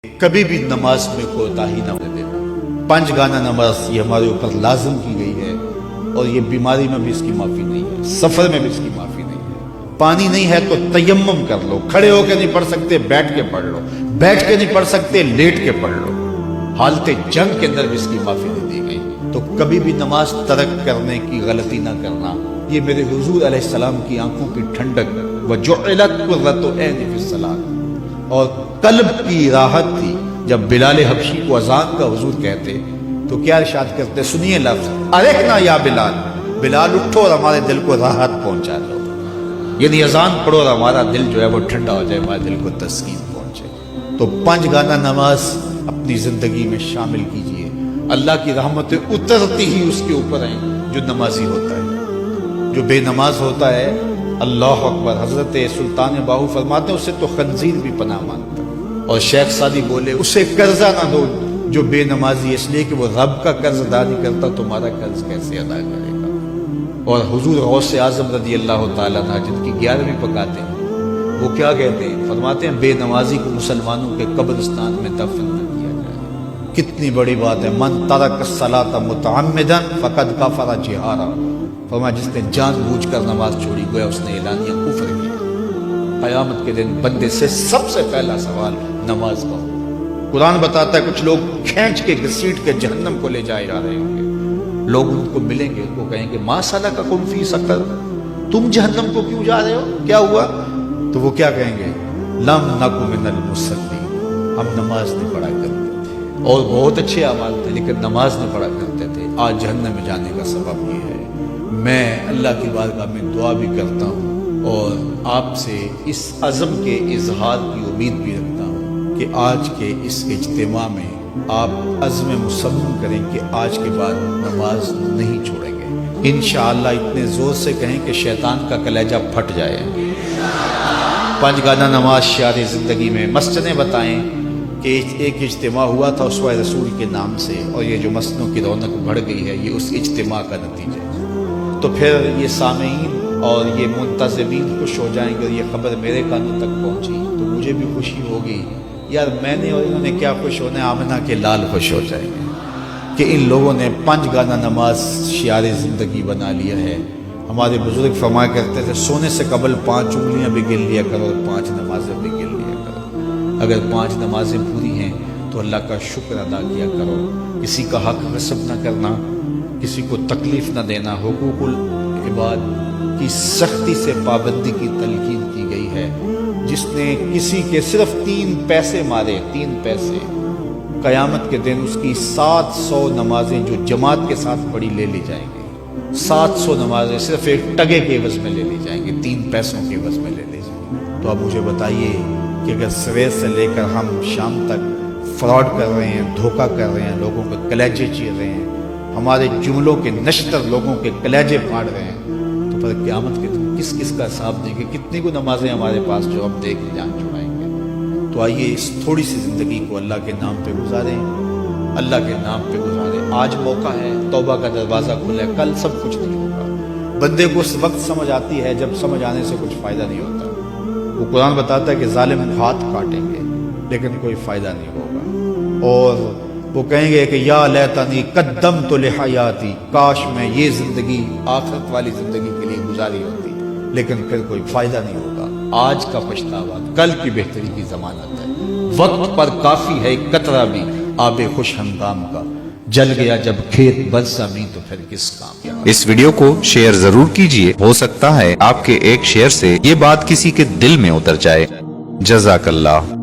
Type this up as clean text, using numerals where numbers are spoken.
کبھی بھی نماز میں کوتاہی نہ دینا۔ 5 گانا نماز یہ ہمارے اوپر لازم کی گئی ہے، اور یہ بیماری میں بھی اس کی معافی نہیں ہے، سفر میں بھی اس کی معافی نہیں ہے۔ پانی نہیں ہے تو تیمم کر لو، کھڑے ہو کے نہیں پڑھ سکتے بیٹھ کے پڑھ لو، بیٹھ کے نہیں پڑھ سکتے لیٹ کے پڑھ لو۔ حالت جنگ کے اندر بھی اس کی معافی نہیں دی گئی۔ تو کبھی بھی نماز ترک کرنے کی غلطی نہ کرنا۔ یہ میرے حضور علیہ السلام کی آنکھوں کی ٹھنڈک وَجُعِلَتْ قُرَّةُ عَيْنِي فِي الصَّلَاةِ، اور قلب کی راحت تھی۔ جب بلال حبشی کو اذان کا حضور کہتے تو کیا ارشاد کرتے؟ سنیے لفظ ارکنا یا بلال، بلال اٹھو اور ہمارے دل کو راحت پہنچا دو، یعنی اذان پڑھو اور ہمارا دل جو ہے وہ ٹھنڈا ہو جائے، ہمارے دل کو تسکین پہنچے۔ تو 5 گانا نماز اپنی زندگی میں شامل کیجئے۔ اللہ کی رحمتیں اترتی ہی اس کے اوپر ہیں جو نمازی ہوتا ہے۔ جو بے نماز ہوتا ہے، اللہ اکبر، حضرت سلطان باہو فرماتے ہیں اسے تو خنزیر بھی پناہ مانتا ہے۔ اور شیخ سعدی بولے اسے قرضہ نہ دو جو بے نمازی، اس لیے کہ وہ رب کا قرض ادا نہیں کرتا، تمہارا قرض کیسے ادا کرے گا۔ اور حضور غوث اعظم رضی اللہ تعالیٰ عنہ جن کی 11ویں پکاتے ہیں، وہ کیا کہتے ہیں؟ فرماتے ہیں بے نمازی کو مسلمانوں کے قبرستان میں دفن نہ کیا جائے۔ کتنی بڑی بات ہے، من ترک الصلاۃ متعمدا فقد کفر جہارا، فرمایا جس نے جان بوجھ کر نماز چھوڑی گویا اس نے اعلانیہ کفر کیا۔ قیامت کے دن بندے سے سب سے پہلا سوال نماز کا ہو۔ قرآن بتاتا ہے کچھ لوگ کھینچ کے گھسیٹ کے جہنم کو لے جائے جا رہے ہوں گے۔ لوگ ان کو ملیں گے، ان کو کہیں گے ما سلککم فی سقر، تم جہنم کو کیوں جا رہے ہو، کیا ہوا؟ تو وہ کیا کہیں گے؟ لم نک من المصلین، ہم نماز نہیں پڑھا کرتے تھے، اور بہت اچھے اعمال تھے لیکن نماز نہیں پڑھا کرتے تھے، آج جہنم میں جانے کا سبب یہ ہے۔ میں اللہ کی بارگاہ میں دعا بھی کرتا ہوں اور آپ سے اس عزم کے اظہار کی امید بھی رکھتا ہوں کہ آج کے اس اجتماع میں آپ عزم مصمم کریں کہ آج کے بعد نماز نہیں چھوڑیں گے۔ انشاءاللہ اتنے زور سے کہیں کہ شیطان کا کلیجہ پھٹ جائے۔ 5 گانا نماز شعار زندگی میں۔ مسجدیں بتائیں کہ ایک اجتماع ہوا تھا اسوہ رسول کے نام سے، اور یہ جو مسجدوں کی رونق بڑھ گئی ہے یہ اس اجتماع کا نتیجہ ہے۔ تو پھر یہ سامعین اور یہ منتظمین خوش ہو جائیں گے، اور یہ خبر میرے کانوں تک پہنچی تو مجھے بھی خوشی ہوگی، یار میں نے اور انہوں نے کیا خوش ہونا ہے، آمنہ کے لال خوش ہو جائیں گے کہ ان لوگوں نے 5 گانا نماز شعار زندگی بنا لیا ہے۔ ہمارے بزرگ فرمایا کرتے تھے سونے سے قبل 5 انگلیاں بھی گن لیا کرو اور 5 نمازیں بھی گن لیا کرو۔ اگر 5 نمازیں پوری ہیں تو اللہ کا شکر ادا کیا کرو۔ کسی کا حق غصب نہ کرنا، کسی کو تکلیف نہ دینا، حقوق العباد کی سختی سے پابندی کی تلقین کی گئی ہے۔ جس نے کسی کے صرف 3 پیسے مارے، 3 پیسے، قیامت کے دن اس کی 700 نمازیں جو جماعت کے ساتھ پڑھی لے لی جائیں گی۔ 700 نمازیں صرف ایک ٹگے کے عوض میں لے لی جائیں گی، 3 پیسوں کے عوض میں لے لی جائیں گی۔ تو اب مجھے بتائیے کہ اگر سویر سے لے کر ہم شام تک فراڈ کر رہے ہیں، دھوکہ کر رہے ہیں، لوگوں کے کلیجے چیر رہے ہیں، ہمارے جملوں کے نشتر لوگوں کے کلیجے پھاڑ رہے ہیں، تو پھر قیامت کے دن کس کس کا حساب دیں گے؟ کتنی کو نمازیں ہمارے پاس جو ہم دیکھ جان چھڑائیں گے۔ تو آئیے اس تھوڑی سی زندگی کو اللہ کے نام پہ گزاریں، اللہ کے نام پہ گزاریں۔ آج موقع ہے، توبہ کا دروازہ کھلا ہے، کل سب کچھ نہیں ہوگا۔ بندے کو اس وقت سمجھ آتی ہے جب سمجھ آنے سے کچھ فائدہ نہیں ہوتا۔ وہ قرآن بتاتا ہے کہ ظالم ہاتھ کاٹیں گے لیکن کوئی فائدہ نہیں ہوگا، اور وہ کہیں گے کہ یا لیتنی قدمت لحیاتی، کاش میں یہ زندگی آخرت والی زندگی کے لیے گزاری ہوتی، لیکن پھر کوئی فائدہ نہیں ہوگا۔ آج کا پچھتاوا کل کی بہتری کی ضمانت ہے۔ وقت پر کافی ہے ایک قطرہ بھی آب خوش ہنگام کا، جل گیا جب کھیت برزمیں تو پھر کس کام۔ اس ویڈیو کو شیئر ضرور کیجئے، ہو سکتا ہے آپ کے ایک شیئر سے یہ بات کسی کے دل میں اتر جائے۔ جزاک اللہ۔